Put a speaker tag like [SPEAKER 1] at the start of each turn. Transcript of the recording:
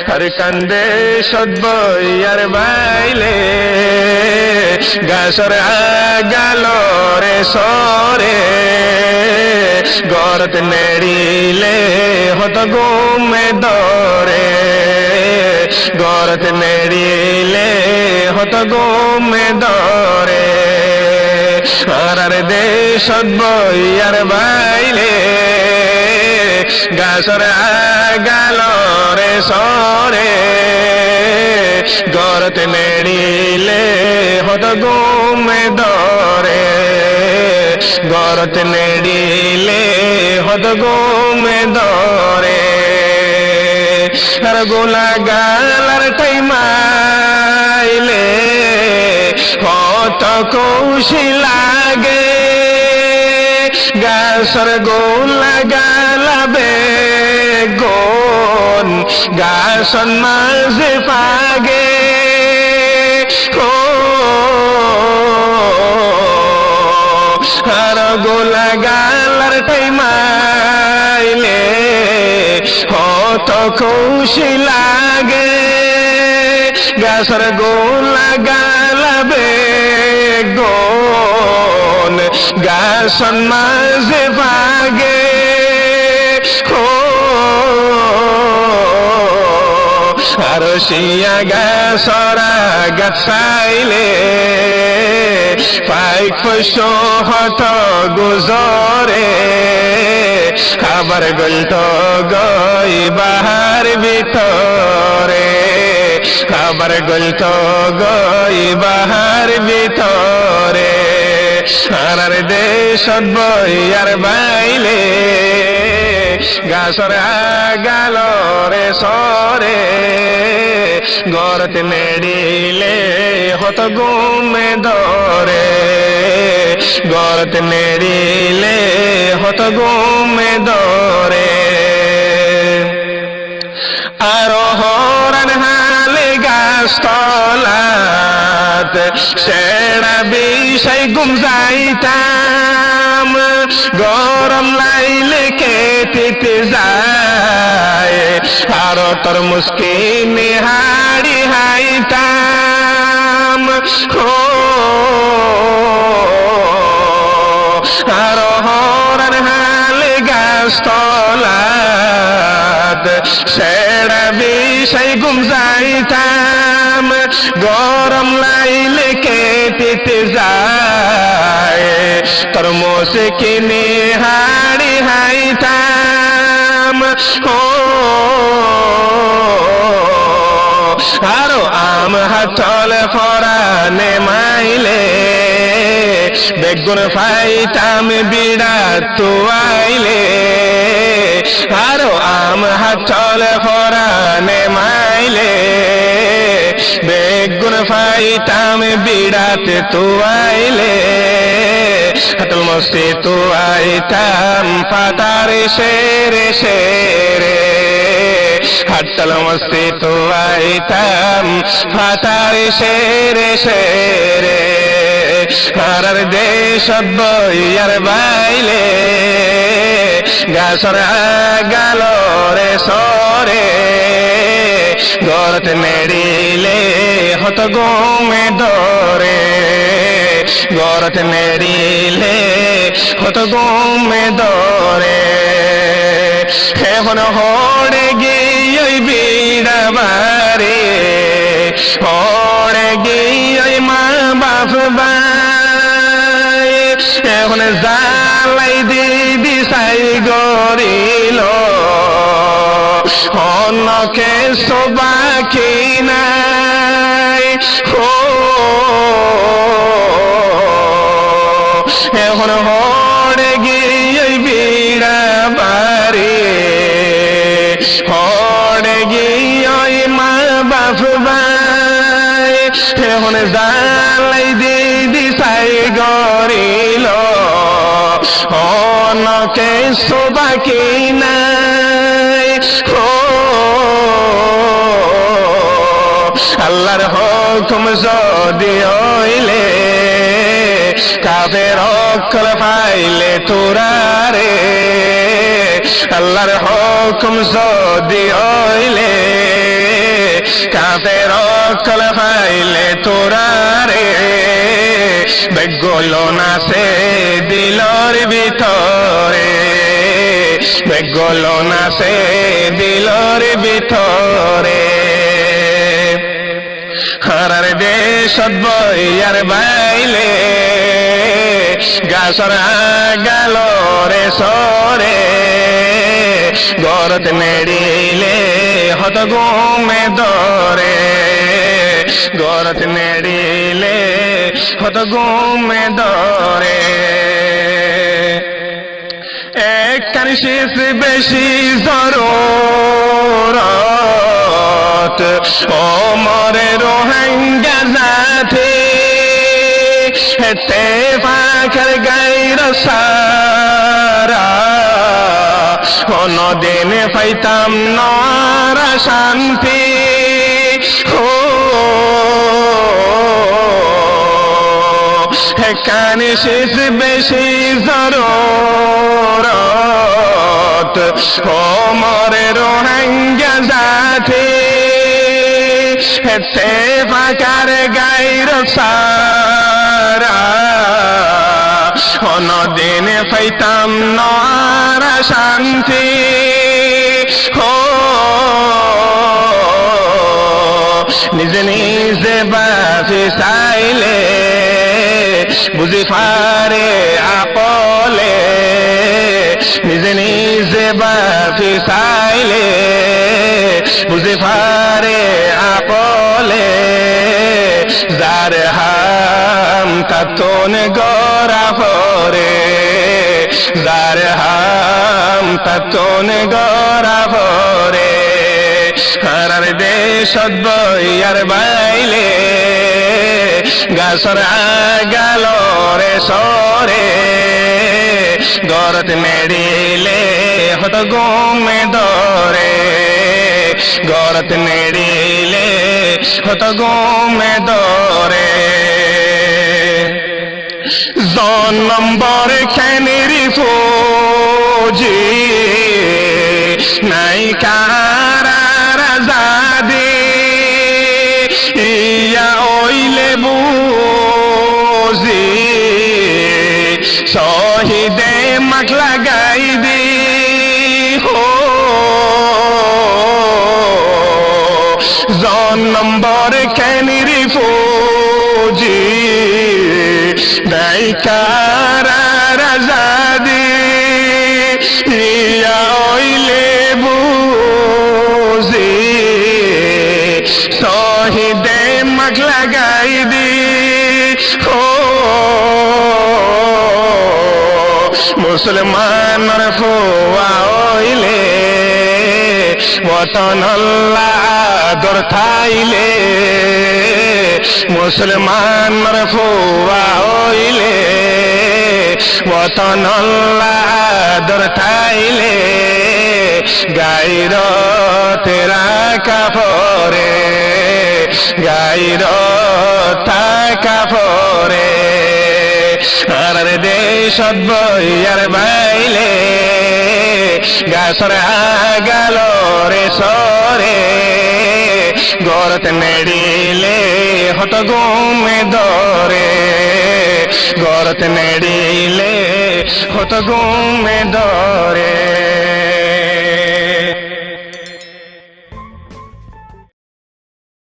[SPEAKER 1] আর কান্দে সদবইয়ার বাইলে গাছর গেল রে সরে গরত নেড়িলে হত গুমে দরে গরত নেড়িলে হত গুমে দরে আর দেশ বইয়ার বাইলে গাছর গেল রে সরে গরত নেড়িলে হত গুমে দরে গরত নেড়িলে হত গুমে দরে আর গোলা গালার টাইমাইলে কত খুশি লাগে গাছর গোলা গালাবে গোন গাছন মাঝে পাগে আর গোলা গালার টাইমাইলে কত খুশি লাগে গাছর গোলা গালাবে গোন গাছন মাঝে ভাগে আর শিয়া গাছরা গাছাইলে পাইক পশো হত গুজরে আবার গলত গই বাহার ভিতরে আবার গলত গই বাহার ভিতরে আর দেশ বইয়ার বাইলে গাছর গেল রে সরে গরত নেড়িলে হত গুমে দরে গরত নেড়িলে হত গুমে দরে আর হরণ হালে গাছ তলাত সেরা বিষয় গুম যাইতাম গরম লাইলে কেটে যায় আর তোর মুস্কিন হাড়ি হাইতাম আর হরণ হালে গাছ তলাত সেরা বিষয় গুম যাইতাম গরম লাইলে কেটে যায় তোর মুস্কিন হাড়ি হাইতাম আরো আম হাতল ফরানে মাইলে বেগুন ফাইতাম বিড়া তুয়াইলে আরো আম হাতল ফরানে মাইলে বেগুন ফাইতাম বিড়াতে তুয়াইলে হাতল মস্তি তুয়াইতাম পাতারে শেরে শেরে হাতল মস্তি তুয়াইতাম পাতারে শেরে শেরে আর দেশ বইয়ার বাইলে গাছর গেল রে সরে গরত নেড়িলে হত গুমে দরে গরত নেড়িলে হত গুমে দরে এখন হড়ে গিয়ে বিড়া বারে হড়ে গিয়ে মা বাপ বাই এখন জালাই দিদি সাই গরিল অন্যকে সবাকি নাই এখন হড়ে গিয়ে বিড়া বারে হড়ে গিয়ে মা বাপ বাই এখন জালাই দিদি সাই গরিল অন্যকে সবাকি নাই আল্লাহর হুকুম যদি হইলে কাফের অক্কল পাইলে তোরা রে আল্লাহর হুকুম যদি হইলে কাফের অকল পাইলে তোরারে বেগলো না সে দিলর ভিতরে বেগলো না সে দিলর ভিতরে হারার দেশ বইয়ার বাইলে গাছর গেল রে সরে গরত নেড়িলে হত ঘুমে দরে গরত নেড়িলে হত ঘুমে দরে একখান শীষ বেশি জরুরত ও মরে রোহিঙ্গা জাতি হেতে ফাঁকের গাইর সারা কোনদিন পাইতাম নরা শান্তি ও একখান শীষ বেশি জরুরত ও মরে রোহিঙ্গা জাতি হেতে ফাঁকার গাইর সারা কোনদিন পাইতাম নরা শান্তি ও নিজে নিজে বাঁচি চাইলে বুঝি পারে আপলে নিজে নিজে বাঁচি চাইলে বুঝি পারে আপলে যার হাম তাতন গড়া পরে যার হাম তাতন গড়া পরে হারার দেশ বইয়ার বাইলে গাছর গেল রে সরে গরত নেড়িলে হত ঘুমে দরে গরত নেড়িলে হত ঘুমে দরে জন্মম্বর খেনির ফৌজি নাই কারা রাজাদি ইয়া ওইলে বুঝি শহীদে মাখ লাগাই দি হো জন্মম্বর খেনির ফৌজি নাই কারা রাজাদি ইয়া ওইলে বুঝি শহীদে মাখ লাগাই দি ও মুসলমানের ফুয়া হইলে ওতন আল্লাহ আদর থাইলে মুসলমানের ফুয়া হইলে ওতন আল্লাহ আদর থাইলে গাইর তেরা কাপড়ে গাইর কাপড়ে আর দেশ বইয়ার বাইলে গাছর গেল রে সরে গরত নেড়িলে হত ঘুমে দরে গরত নেড়িলে হত ঘুমে দরে